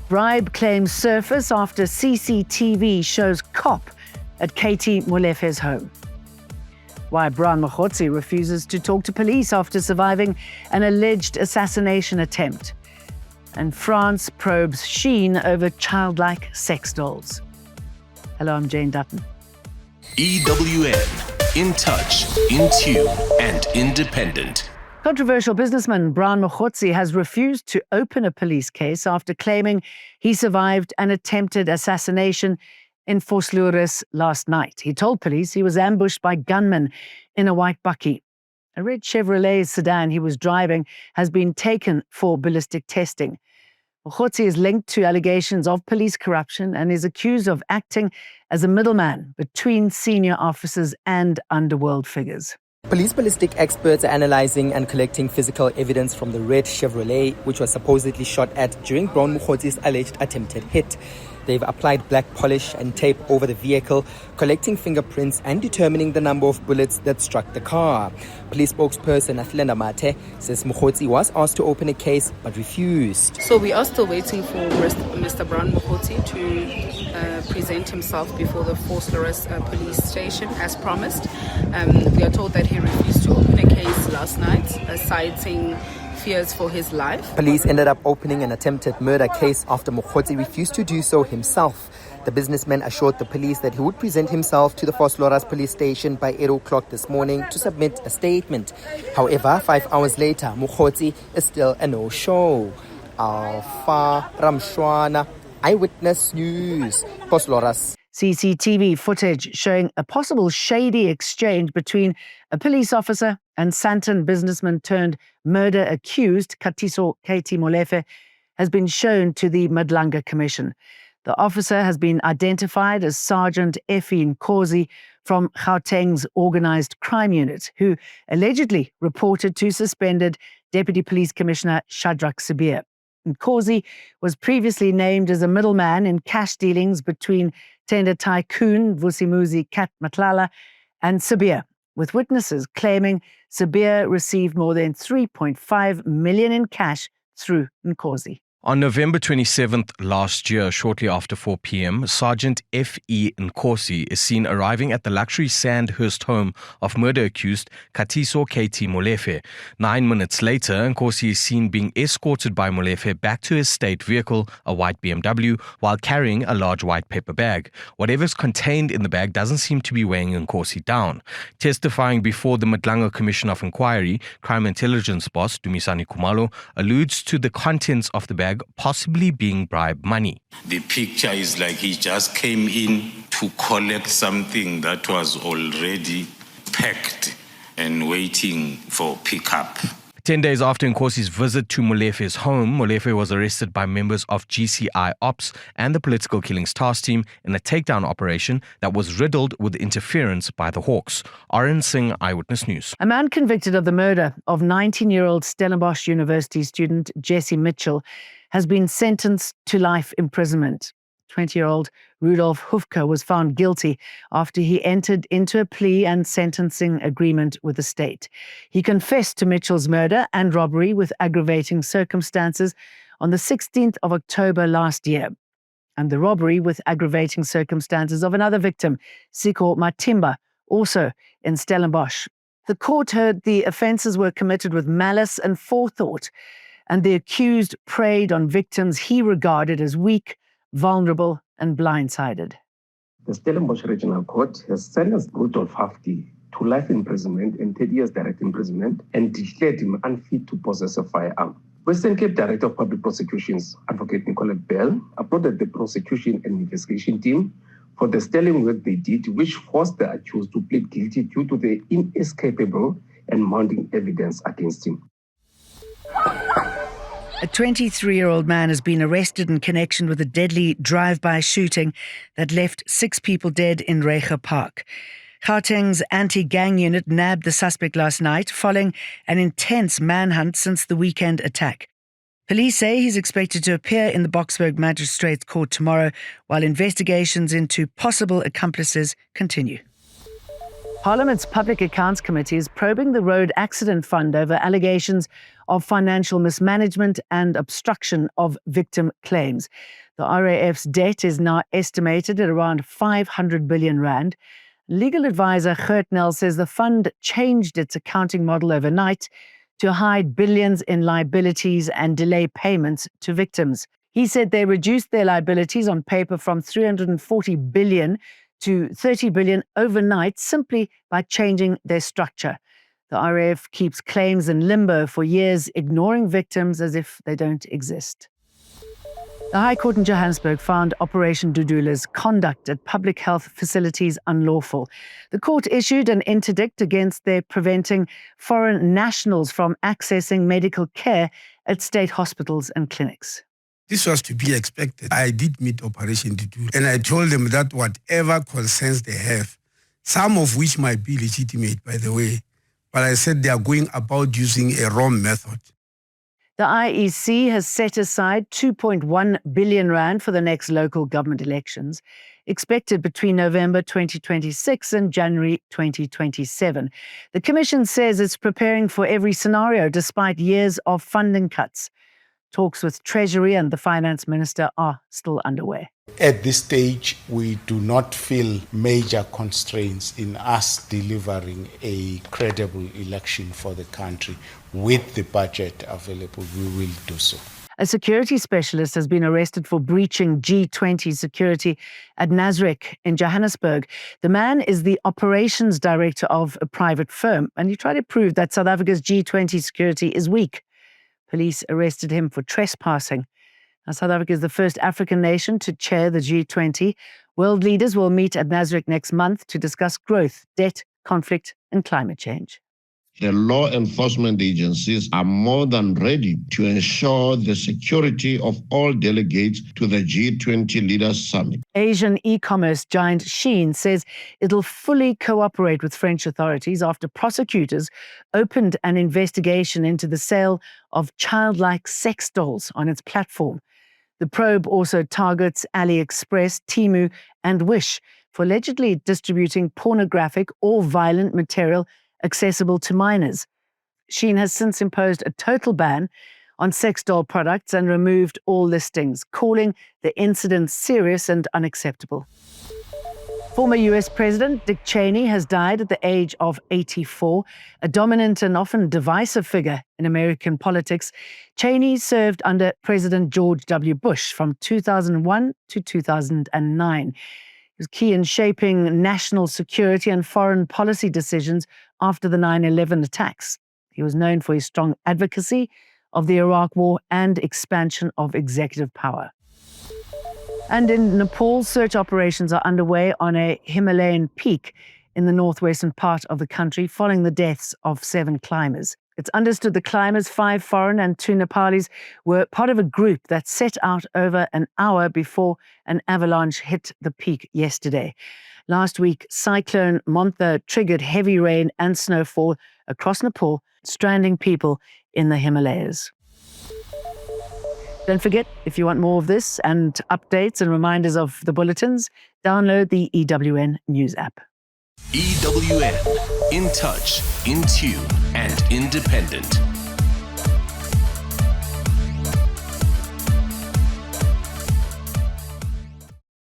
Bribe claims surface after CCTV shows cop at Katie Molefe's home. Why Mogotsi refuses to talk to police after surviving an alleged assassination attempt. And France probes Shein over childlike sex dolls. Hello, I'm Jane Dutton. EWN, in touch, in tune, and independent. Controversial businessman Mogotsi has refused to open a police case after claiming he survived an attempted assassination in Vosloorus last night. He told police he was ambushed by gunmen in a white bakkie. A red Chevrolet sedan he was driving has been taken for ballistic testing. Mogotsi is linked to allegations of police corruption and is accused of acting as a middleman between senior officers and underworld figures. Police ballistic experts are analyzing and collecting physical evidence from the red Chevrolet, which was supposedly shot at during Mogotsi's alleged attempted hit. They've applied black polish and tape over the vehicle, collecting fingerprints and determining the number of bullets that struck the car. Police spokesperson Athlenda Mate says Mogotsi was asked to open a case but refused. So we are still waiting for Mr. Mogotsi to present himself before the Vosloorus police station as promised. We are told that he refused to open a case last night, citing fears for his life. Police ended up opening an attempted murder case after Mogotsi refused to do so himself. The businessman assured the police that he would present himself to the Vosloorus police station by 8 o'clock this morning to submit a statement. However, 5 hours later, Mogotsi is still a no-show. Alpha Ramshwana, Eyewitness News, Vosloorus. CCTV footage showing a possible shady exchange between a police officer and Santon businessman turned murder accused Katiso Katie Molefe has been shown to the Madlanga Commission. The officer has been identified as Sergeant Effie Nkosi from Gauteng's Organised Crime Unit, who allegedly reported to suspended Deputy Police Commissioner Shadrach Sibir. Nkosi was previously named as a middleman in cash dealings between tender tycoon Vusimuzi Kat Matlala and Sibir, with witnesses claiming Sibir received more than 3.5 million in cash through Nkosi. On November 27th last year, shortly after 4 p.m., Sergeant F.E. Nkosi is seen arriving at the luxury Sandhurst home of murder-accused Katiso Katie Molefe. 9 minutes later, Nkosi is seen being escorted by Molefe back to his state vehicle, a white BMW, while carrying a large white paper bag. Whatever's contained in the bag doesn't seem to be weighing Nkosi down. Testifying before the Madlanga Commission of Inquiry, Crime Intelligence boss Dumisani Khumalo alludes to the contents of the bag possibly being bribe money. The picture is like he just came in to collect something that was already packed and waiting for pickup. 10 days after Nkosi's visit to Molefe's home, Molefe was arrested by members of GCI Ops and the Political Killings Task Team in a takedown operation that was riddled with interference by the Hawks. Oren Singh, Eyewitness News. A man convicted of the murder of 19-year-old Stellenbosch University student Jesse Mitchell has been sentenced to life imprisonment. 20-year-old Rudolf Hufka was found guilty after he entered into a plea and sentencing agreement with the state. He confessed to Mitchell's murder and robbery with aggravating circumstances on the 16th of October last year, and the robbery with aggravating circumstances of another victim, Siko Matimba, also in Stellenbosch. The court heard the offences were committed with malice and forethought, and the accused preyed on victims he regarded as weak, vulnerable and blindsided. The Stellenbosch Regional Court has sentenced Rudolf Hufka to life imprisonment and 30 years direct imprisonment and declared him unfit to possess a firearm. Western Cape Director of Public Prosecutions, Advocate Nicolette Bell, applauded the prosecution and investigation team for the sterling work they did, which forced the accused to plead guilty due to the inescapable and mounting evidence against him. A 23-year-old man has been arrested in connection with a deadly drive-by shooting that left 6 people dead in Reiger Park. Gauteng's anti-gang unit nabbed the suspect last night following an intense manhunt since the weekend attack. Police say he's expected to appear in the Boksburg Magistrates Court tomorrow while investigations into possible accomplices continue. Parliament's Public Accounts Committee is probing the Road Accident Fund over allegations of financial mismanagement and obstruction of victim claims. The RAF's debt is now estimated at around 500 billion rand. Legal advisor Gert Nel says the fund changed its accounting model overnight to hide billions in liabilities and delay payments to victims. He said they reduced their liabilities on paper from 340 billion to 30 billion overnight simply by changing their structure. The RAF keeps claims in limbo for years, ignoring victims as if they don't exist. The High Court in Johannesburg found Operation Dudula's conduct at public health facilities unlawful. The court issued an interdict against their preventing foreign nationals from accessing medical care at state hospitals and clinics. This was to be expected. I did meet Operation Dudula, and I told them that whatever concerns they have, some of which might be legitimate, by the way, but I said they are going about using a wrong method. The IEC has set aside 2.1 billion rand for the next local government elections, expected between November 2026 and January 2027. The Commission says it's preparing for every scenario despite years of funding cuts. Talks with Treasury and the Finance Minister are still underway. At this stage, we do not feel major constraints in us delivering a credible election for the country. With the budget available, we will do so. A security specialist has been arrested for breaching G20 security at Nasrec in Johannesburg. The man is the operations director of a private firm, and he tried to prove that South Africa's G20 security is weak. Police arrested him for trespassing. Now, South Africa is the first African nation to chair the G20. World leaders will meet at Nasrec next month to discuss growth, debt, conflict, and climate change. The law enforcement agencies are more than ready to ensure the security of all delegates to the G20 Leaders Summit. Asian e-commerce giant Shein says it'll fully cooperate with French authorities after prosecutors opened an investigation into the sale of childlike sex dolls on its platform. The probe also targets AliExpress, Temu, and Wish for allegedly distributing pornographic or violent material accessible to minors. Shein has since imposed a total ban on sex doll products and removed all listings, calling the incident serious and unacceptable. Former US President Dick Cheney has died at the age of 84, a dominant and often divisive figure in American politics. Cheney served under President George W. Bush from 2001 to 2009. He was key in shaping national security and foreign policy decisions after the 9/11 attacks. He was known for his strong advocacy of the Iraq War and expansion of executive power. And in Nepal, search operations are underway on a Himalayan peak in the northwestern part of the country following the deaths of 7 climbers. It's understood the climbers, 5 foreign and 2 Nepalis, were part of a group that set out over an hour before an avalanche hit the peak yesterday. Last week, Cyclone Montha triggered heavy rain and snowfall across Nepal, stranding people in the Himalayas. Don't forget, if you want more of this and updates and reminders of the bulletins, download the EWN News app. EWN, in touch, in tune, and independent.